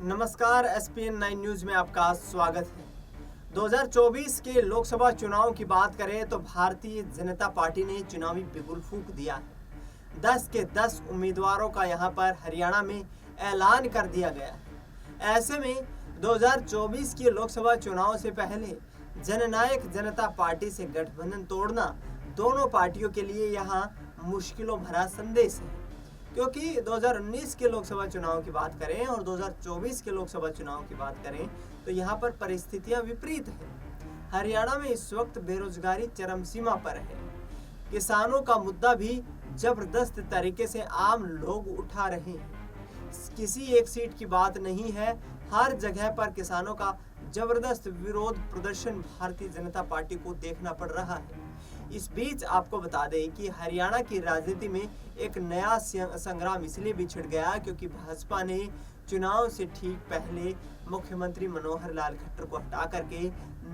नमस्कार, SPN 9 news में आपका स्वागत है। 2024 के लोकसभा चुनाव की बात करें तो भारतीय जनता पार्टी ने चुनावी बिगुल फूंक दिया है। 10 के 10 उम्मीदवारों का यहां पर हरियाणा में ऐलान कर दिया गया है। ऐसे में 2024 के लोकसभा चुनाव से पहले जननायक जनता पार्टी से गठबंधन तोड़ना दोनों पार्टियों के लिए यहां मुश्किलों भरा संदेश है, क्योंकि 2019 के लोकसभा चुनाव की बात करें और 2024 के लोकसभा चुनाव की बात करें तो यहाँ पर परिस्थितियाँ विपरीत हैं। हरियाणा में इस वक्त बेरोजगारी चरम सीमा पर है। किसानों का मुद्दा भी जबरदस्त तरीके से आम लोग उठा रहे हैं। किसी एक सीट की बात नहीं है, हर जगह पर किसानों का जबरदस्त विरोध प्रदर्शन भारतीय जनता पार्टी को देखना पड़ रहा है। इस बीच आपको बता दें कि हरियाणा की राजनीति में एक नया संग्राम इसलिए भी छिड़ गया क्योंकि भाजपा ने चुनाव से ठीक पहले मुख्यमंत्री मनोहर लाल खट्टर को हटा करके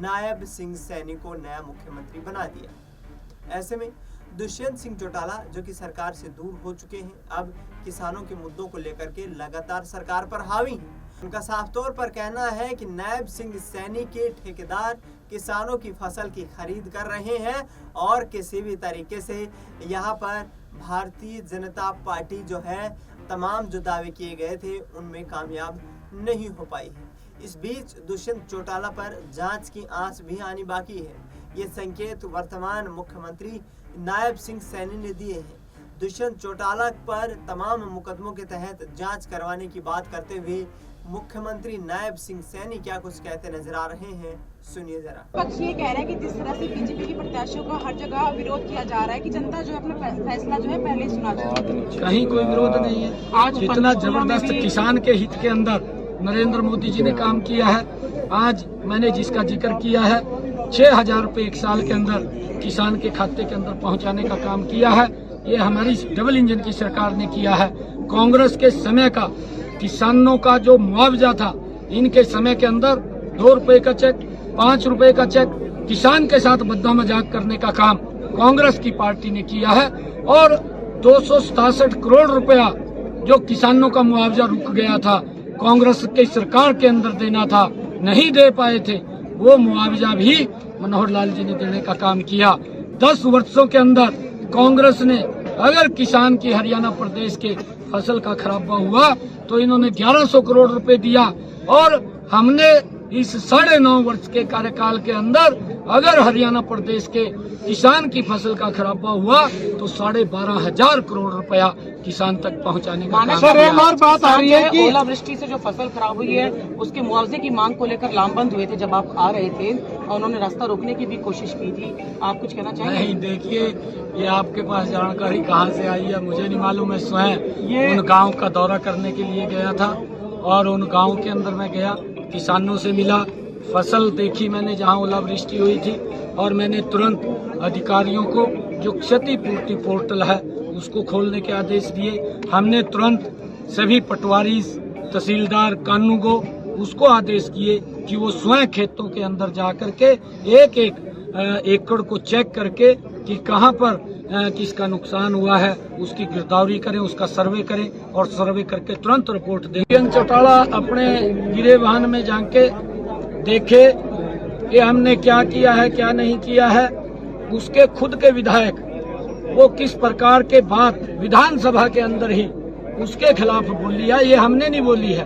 नायब सिंह सैनी को नया मुख्यमंत्री बना दिया। ऐसे में दुष्यंत सिंह चौटाला, जो कि सरकार से दूर हो चुके हैं, अब किसानों के मुद्दों को लेकर के लगातार सरकार पर हावी हैं। उनका साफ तौर पर कहना है कि नायब सिंह सैनी के ठेकेदार किसानों की फसल की खरीद कर रहे हैं और किसी भी तरीके से यहाँ पर भारतीय जनता पार्टी जो है तमाम जो दावे किए गए थे उनमें कामयाब नहीं हो पाई है। इस बीच दुष्यंत चौटाला पर जांच की आंच भी आनी बाकी है। ये संकेत वर्तमान मुख्यमंत्री नायब सिंह सैनी ने दिए हैं। दुष्यंत चौटाला पर तमाम मुकदमों के तहत जांच करवाने की बात करते हुए मुख्यमंत्री नायब सिंह सैनी क्या कुछ कहते नजर आ रहे हैं, सुनिए जरा। पक्ष ये कह रहा है कि जिस तरह से बीजेपी के प्रत्याशियों का हर जगह विरोध किया जा रहा है कि जनता जो है अपना फैसला जो है पहले सुना चाहती है। कहीं कोई विरोध नहीं है। आज इतना जबरदस्त किसान के हित के अंदर नरेंद्र मोदी जी ने काम किया है। आज मैंने जिसका जिक्र किया है 6,000 रुपए एक साल के अंदर किसान के खाते के अंदर पहुंचाने का काम किया है। ये हमारी डबल इंजन की सरकार ने किया है। कांग्रेस के समय का किसानों का जो मुआवजा था, इनके समय के अंदर 2 रुपए का चेक, 5 रुपए का चेक, किसान के साथ बद्दा मजाक करने का काम कांग्रेस की पार्टी ने किया है। और 267 करोड़ रुपया जो किसानों का मुआवजा रुक गया था, कांग्रेस की सरकार के अंदर देना था, नहीं दे पाए थे, वो मुआवजा भी मनोहर लाल जी ने देने का काम किया। 10 वर्षों के अंदर कांग्रेस ने अगर किसान की हरियाणा प्रदेश के फसल का खराबा हुआ तो इन्होंने 1100 करोड़ रुपए दिया। और हमने इस 9.5 वर्ष के कार्यकाल के अंदर अगर हरियाणा प्रदेश के किसान की फसल का खराबा हुआ तो 12,500 करोड़ रुपया किसान तक पहुंचाने का काम किया। एक और बात आ रही है कि ओलावृष्टि से जो फसल खराब हुई है उसके मुआवजे की मांग को लेकर लामबंद हुए थे जब आप आ रहे थे और उन्होंने रास्ता रोकने की भी कोशिश की थी। आप कुछ कहना चाहेंगे? नहीं, देखिए, ये आपके पास जानकारी कहाँ से आई है मुझे नहीं मालूम। मैं स्वयं उन गाँव का दौरा करने के लिए गया था और उन गाँव के अंदर मैं गया, किसानों से मिला, फसल देखी मैंने जहाँ ओलावृष्टि हुई थी और मैंने तुरंत अधिकारियों को जो क्षतिपूर्ति पोर्टल है उसको खोलने के आदेश दिए। हमने तुरंत सभी पटवारी, तहसीलदार, कानूनगो उसको आदेश किए कि वो स्वयं खेतों के अंदर जा करके एक एकड़ को चेक करके कि कहाँ पर किसका नुकसान हुआ है उसकी गिरदावरी करें, उसका सर्वे करें और सर्वे करके तुरंत रिपोर्ट दें। दुष्यंत चौटाला अपने गिरे वाहन में जाके देखे कि हमने क्या किया है क्या नहीं किया है। उसके खुद के विधायक वो किस प्रकार के बात विधानसभा के अंदर ही उसके खिलाफ बोली है, ये हमने नहीं बोली है,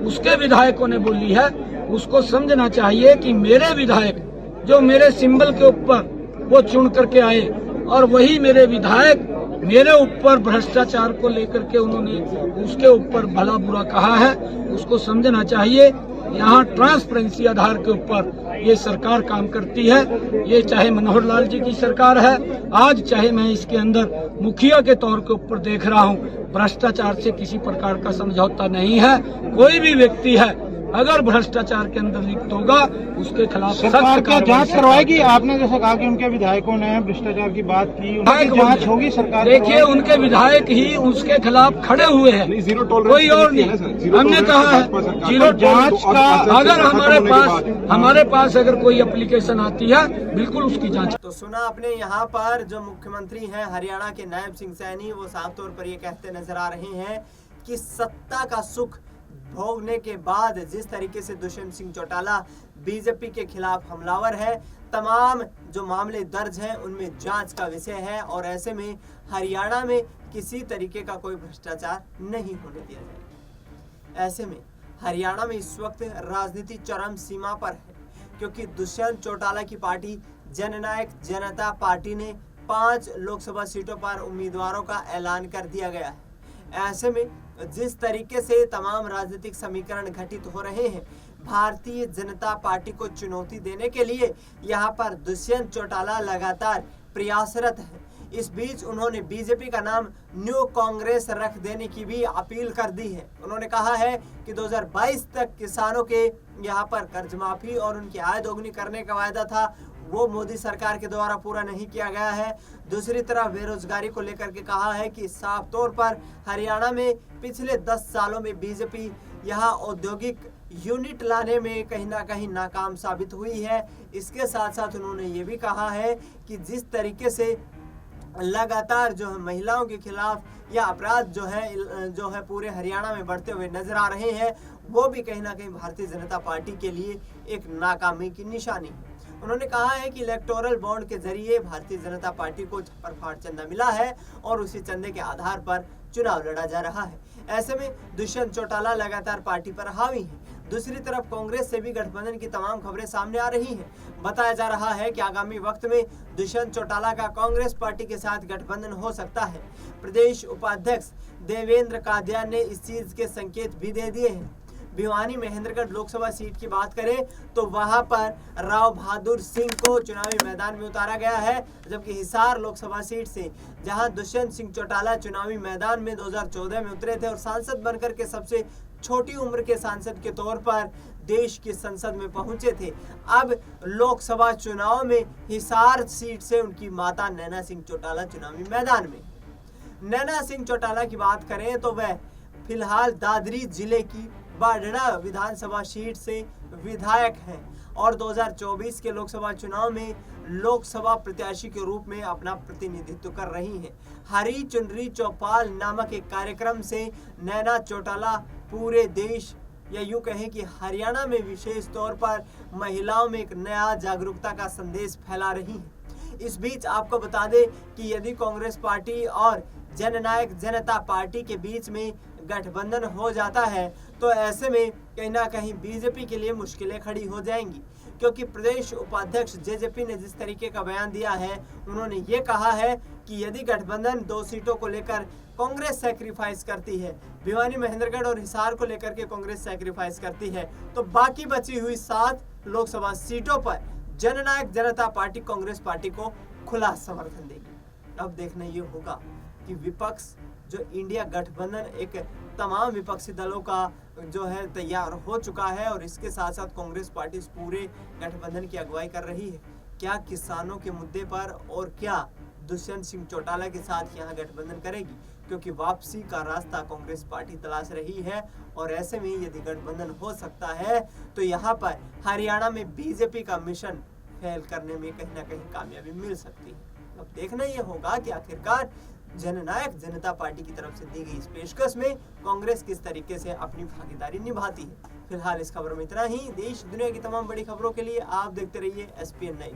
उसके विधायकों ने बोली है। उसको समझना चाहिए कि मेरे विधायक जो मेरे सिंबल के ऊपर वो चुन करके आए और वही मेरे विधायक मेरे ऊपर भ्रष्टाचार को लेकर के उन्होंने उसके ऊपर भला बुरा कहा है, उसको समझना चाहिए। यहाँ ट्रांसपेरेंसी आधार के ऊपर ये सरकार काम करती है। ये चाहे मनोहर लाल जी की सरकार है आज, चाहे मैं इसके अंदर मुखिया के तौर के ऊपर देख रहा हूँ, भ्रष्टाचार से किसी प्रकार का समझौता नहीं है। कोई भी व्यक्ति है अगर भ्रष्टाचार के अंदर लिप्त होगा उसके खिलाफ सरकार क्या जांच करवाएगी? आपने जैसा कहा कि उनके विधायकों ने भ्रष्टाचार की बात की, उनकी जांच होगी सरकार? देखिए, उनके विधायक ही उसके खिलाफ खड़े हुए हैं, कोई और नहीं। हमने कहा है जीरो जांच का। अगर हमारे पास अगर कोई एप्लीकेशन आती है बिल्कुल उसकी जांच। तो सुना आपने, यहाँ पर जो मुख्यमंत्री हैं हरियाणा के नायब सिंह सैनी, वो साफ तौर पर ये कहते नजर आ रहे हैं कि सत्ता का सुख भोगने के बाद जिस तरीके से दुष्यंत सिंह चौटाला बीजेपी के खिलाफ हमलावर है, तमाम जो मामले दर्ज हैं उनमें जांच का विषय है और ऐसे में हरियाणा में किसी तरीके का कोई भ्रष्टाचार नहीं होने दिया जाएगा। ऐसे में हरियाणा में इस वक्त राजनीति चरम सीमा पर है, क्योंकि दुष्यंत चौटाला की पार्टी जननायक जनता पार्टी ने 5 लोकसभा सीटों पर उम्मीदवारों का ऐलान कर दिया गया है। ऐसे में जिस तरीके से तमाम राजनीतिक समीकरण घटित हो रहे हैं, भारतीय जनता पार्टी को चुनौती देने के लिए यहाँ पर दुष्यंत चौटाला लगातार प्रयासरत है। इस बीच उन्होंने बीजेपी का नाम न्यू कांग्रेस रख देने की भी अपील कर दी है। उन्होंने कहा है कि 2022 तक किसानों के यहाँ पर कर्ज माफी और उनकी आय दोगुनी करने का वायदा था, वो मोदी सरकार के द्वारा पूरा नहीं किया गया है। दूसरी तरफ बेरोजगारी को लेकर के कहा है कि साफ तौर पर हरियाणा में पिछले 10 सालों में बीजेपी यहाँ औद्योगिक यूनिट लाने में कहीं ना कहीं नाकाम साबित हुई है। इसके साथ साथ उन्होंने ये भी कहा है कि जिस तरीके से लगातार जो है महिलाओं के खिलाफ या अपराध जो है पूरे हरियाणा में बढ़ते हुए नजर आ रहे हैं, वो भी कहीं ना कहीं भारतीय जनता पार्टी के लिए एक नाकामी की निशानी है। उन्होंने कहा है कि इलेक्टोरल बॉन्ड के जरिए भारतीय जनता पार्टी को छप्पर चंदा मिला है और उसी चंदे के आधार पर चुनाव लड़ा जा रहा है। ऐसे में दुष्यंत चौटाला लगातार पार्टी पर हावी है। दूसरी तरफ कांग्रेस से भी गठबंधन की तमाम खबरें सामने आ रही हैं। बताया जा रहा है कि आगामी वक्त में दुष्यंत चौटाला का कांग्रेस पार्टी के साथ गठबंधन हो सकता है। प्रदेश उपाध्यक्ष देवेंद्र कादियान ने इस चीज के संकेत भी दे दिए हैं। भिवानी महेंद्रगढ़ लोकसभा सीट की बात करें तो वहां पर राव बहादुर सिंह को चुनावी मैदान में उतारा गया है, जबकि हिसार लोकसभा सीट से जहां दुष्यंत सिंह चौटाला चुनावी मैदान में 2014 में उतरे थे और सांसद बनकर के सबसे छोटी उम्र के सांसद के तौर पर देश की संसद में पहुंचे थे, अब लोकसभा चुनाव में हिसार सीट से उनकी माता नैना सिंह चौटाला चुनावी मैदान में। नैना सिंह चौटाला की बात करें तो वह फिलहाल दादरी जिले की बाढ़ड़ा विधानसभा सीट से विधायक हैं और 2024 के लोकसभा चुनाव में लोकसभा प्रत्याशी के रूप में अपना प्रतिनिधित्व कर रही हैं। हरी चुनरी चौपाल नामक एक कार्यक्रम से नैना चौटाला पूरे देश या यूं कहें कि हरियाणा में विशेष तौर पर महिलाओं में एक नया जागरूकता का संदेश फैला रही हैं। इस बीच आपको बता दें कि यदि कांग्रेस पार्टी और जननायक जनता पार्टी के बीच में गठबंधन हो जाता है तो ऐसे में कहीं ना कहीं बीजेपी के लिए मुश्किलें खड़ी हो जाएंगी, क्योंकि प्रदेश उपाध्यक्ष जेजेपी ने जिस तरीके का बयान दिया है, उन्होंने ये कहा है कि यदि गठबंधन 2 सीटों को लेकर कांग्रेस सैक्रिफाइस करती है, भिवानी महेंद्रगढ़ और हिसार को लेकर के कांग्रेस सैक्रिफाइस करती है, तो बाकी बची हुई 7 लोकसभा सीटों पर जननायक जनता पार्टी कांग्रेस पार्टी को खुला समर्थन देगी। अब देखना ये होगा कि विपक्ष जो इंडिया गठबंधन एक तमाम विपक्षी दलों का जो है तैयार हो चुका है और इसके साथ साथ कांग्रेस पार्टी इस पूरे गठबंधन की अगुवाई कर रही है, क्या किसानों के मुद्दे पर और क्या दुष्यंत सिंह चौटाला के साथ यहाँ गठबंधन करेगी, क्योंकि वापसी का रास्ता कांग्रेस पार्टी तलाश रही है और ऐसे में यदि गठबंधन हो सकता है तो यहाँ पर हरियाणा में बीजेपी का मिशन फेल करने में कहीं ना कहीं कामयाबी मिल सकती है। अब देखना यह होगा कि आखिरकार जननायक जनता पार्टी की तरफ से दी गई इस पेशकश में कांग्रेस किस तरीके से अपनी भागीदारी निभाती है। फिलहाल इस खबर में इतना ही। देश दुनिया की तमाम बड़ी खबरों के लिए आप देखते रहिए SPN9।